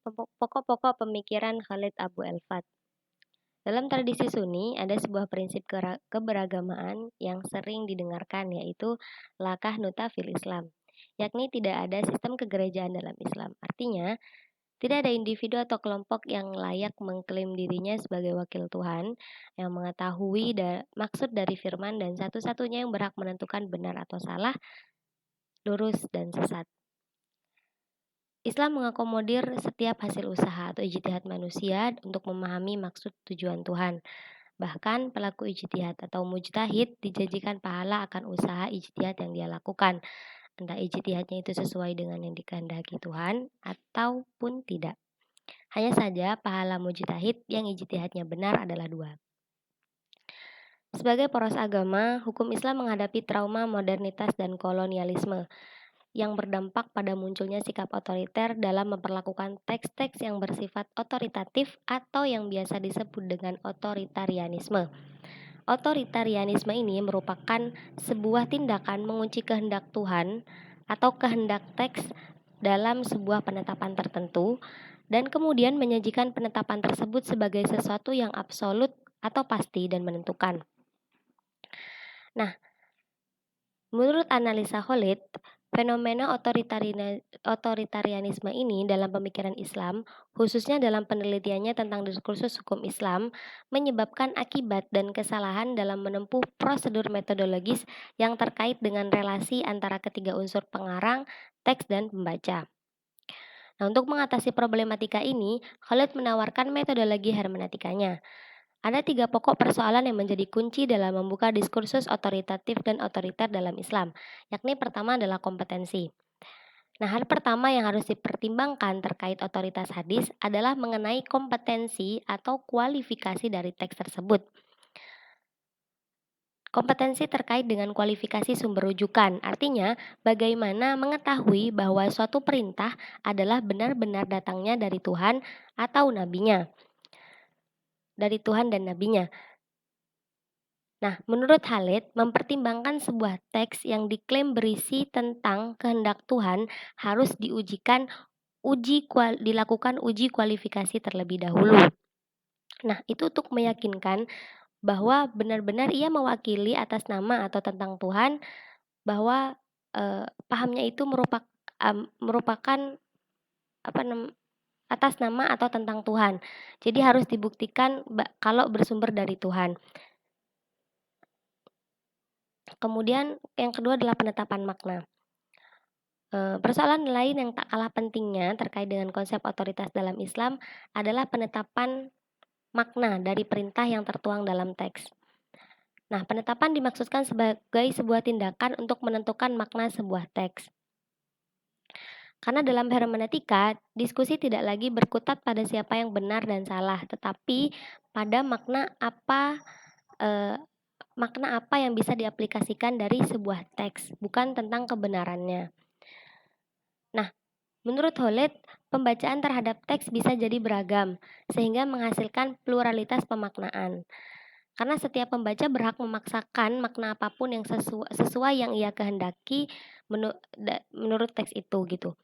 Pokok-pokok pemikiran Khalid Abu Elfat. Dalam tradisi Sunni, ada sebuah prinsip keberagamaan yang sering didengarkan, yaitu la kahnuta fil Islam, yakni tidak ada sistem kegerejaan dalam Islam. Artinya, tidak ada individu atau kelompok yang layak mengklaim dirinya sebagai wakil Tuhan, yang mengetahui maksud dari firman dan satu-satunya yang berhak menentukan benar atau salah, lurus dan sesat. Islam mengakomodir setiap hasil usaha atau ijtihad manusia untuk memahami maksud tujuan Tuhan. Bahkan pelaku ijtihad atau mujtahid dijanjikan pahala akan usaha ijtihad yang dia lakukan. Entah ijtihadnya itu sesuai dengan yang dikehendaki Tuhan ataupun tidak. Hanya saja pahala mujtahid yang ijtihadnya benar adalah dua. Sebagai poros agama, hukum Islam menghadapi trauma modernitas dan kolonialisme yang berdampak pada munculnya sikap otoriter dalam memperlakukan teks-teks yang bersifat otoritatif atau yang biasa disebut dengan otoritarianisme. Otoritarianisme ini merupakan sebuah tindakan mengunci kehendak Tuhan atau kehendak teks dalam sebuah penetapan tertentu dan kemudian menyajikan penetapan tersebut sebagai sesuatu yang absolut atau pasti dan menentukan. Nah, menurut analisa Khalid, fenomena otoritarianisme ini dalam pemikiran Islam, khususnya dalam penelitiannya tentang diskursus hukum Islam, menyebabkan akibat dan kesalahan dalam menempuh prosedur metodologis yang terkait dengan relasi antara ketiga unsur pengarang, teks, dan pembaca. Nah, untuk mengatasi problematika ini, Khalid menawarkan metodologi hermeneutikanya. Ada 3 pokok persoalan yang menjadi kunci dalam membuka diskursus otoritatif dan otoriter dalam Islam, yakni pertama adalah kompetensi. Nah, hal pertama yang harus dipertimbangkan terkait otoritas hadis adalah mengenai kompetensi atau kualifikasi dari teks tersebut. Kompetensi terkait dengan kualifikasi sumber rujukan, artinya bagaimana mengetahui bahwa suatu perintah adalah benar-benar datangnya dari Tuhan atau nabinya, dari Tuhan dan nabinya. Nah, menurut Khalid, mempertimbangkan sebuah teks yang diklaim berisi tentang kehendak Tuhan harus dilakukan uji kualifikasi terlebih dahulu. Nah, itu untuk meyakinkan bahwa benar-benar ia mewakili atas nama atau tentang Tuhan, bahwa pahamnya itu merupakan atas nama atau tentang Tuhan. Jadi harus dibuktikan kalau bersumber dari Tuhan. Kemudian yang kedua adalah penetapan makna. Persoalan lain yang tak kalah pentingnya terkait dengan konsep otoritas dalam Islam adalah penetapan makna dari perintah yang tertuang dalam teks. Nah, penetapan dimaksudkan sebagai sebuah tindakan untuk menentukan makna sebuah teks. Karena dalam hermeneutika, diskusi tidak lagi berkutat pada siapa yang benar dan salah, tetapi pada makna apa yang bisa diaplikasikan dari sebuah teks, bukan tentang kebenarannya. Nah, menurut Khalid, pembacaan terhadap teks bisa jadi beragam, sehingga menghasilkan pluralitas pemaknaan. Karena setiap pembaca berhak memaksakan makna apapun yang sesuai yang ia kehendaki menurut teks itu gitu.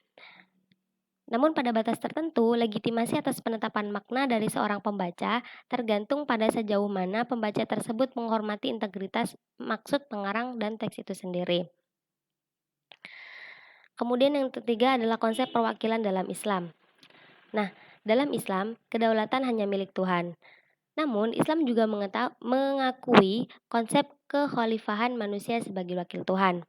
Namun pada batas tertentu, legitimasi atas penetapan makna dari seorang pembaca tergantung pada sejauh mana pembaca tersebut menghormati integritas maksud pengarang dan teks itu sendiri. Kemudian yang ketiga adalah konsep perwakilan dalam Islam. Nah, dalam Islam, kedaulatan hanya milik Tuhan. Namun, Islam juga mengakui konsep kekhalifahan manusia sebagai wakil Tuhan.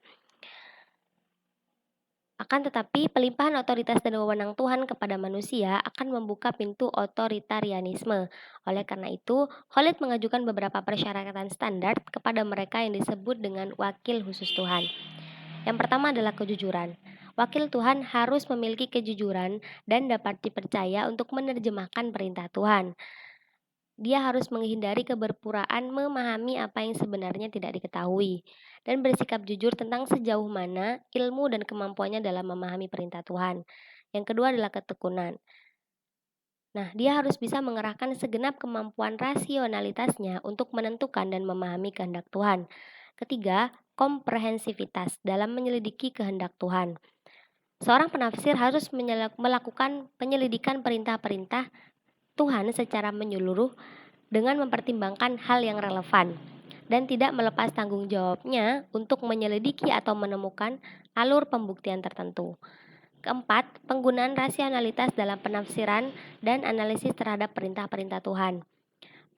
Akan tetapi, pelimpahan otoritas dan wewenang Tuhan kepada manusia akan membuka pintu otoritarianisme. Oleh karena itu, Khalid mengajukan beberapa persyaratan standar kepada mereka yang disebut dengan wakil khusus Tuhan. Yang pertama adalah kejujuran. Wakil Tuhan harus memiliki kejujuran dan dapat dipercaya untuk menerjemahkan perintah Tuhan. Dia harus menghindari keberpuraan memahami apa yang sebenarnya tidak diketahui dan bersikap jujur tentang sejauh mana ilmu dan kemampuannya dalam memahami perintah Tuhan. Yang kedua adalah ketekunan. Nah, dia harus bisa mengerahkan segenap kemampuan rasionalitasnya untuk menentukan dan memahami kehendak Tuhan. Ketiga, komprehensivitas dalam menyelidiki kehendak Tuhan. Seorang penafsir harus melakukan penyelidikan perintah-perintah Tuhan secara menyeluruh dengan mempertimbangkan hal yang relevan dan tidak melepas tanggung jawabnya untuk menyelidiki atau menemukan alur pembuktian tertentu. Keempat, penggunaan rasionalitas dalam penafsiran dan analisis terhadap perintah-perintah Tuhan.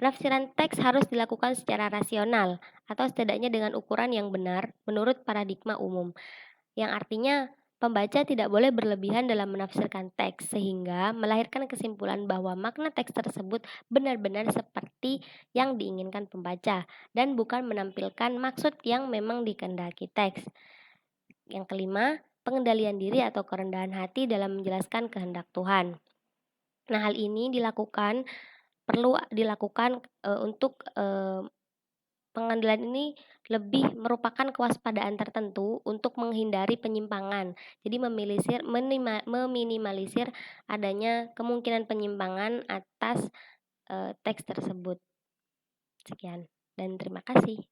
Penafsiran teks harus dilakukan secara rasional atau setidaknya dengan ukuran yang benar menurut paradigma umum, yang artinya pembaca tidak boleh berlebihan dalam menafsirkan teks sehingga melahirkan kesimpulan bahwa makna teks tersebut benar-benar seperti yang diinginkan pembaca dan bukan menampilkan maksud yang memang dikehendaki teks. Yang kelima, pengendalian diri atau kerendahan hati dalam menjelaskan kehendak Tuhan. Nah, hal ini perlu dilakukan untuk pengendalian ini lebih merupakan kewaspadaan tertentu untuk menghindari penyimpangan. Jadi meminimalisir adanya kemungkinan penyimpangan atas teks tersebut. Sekian dan terima kasih.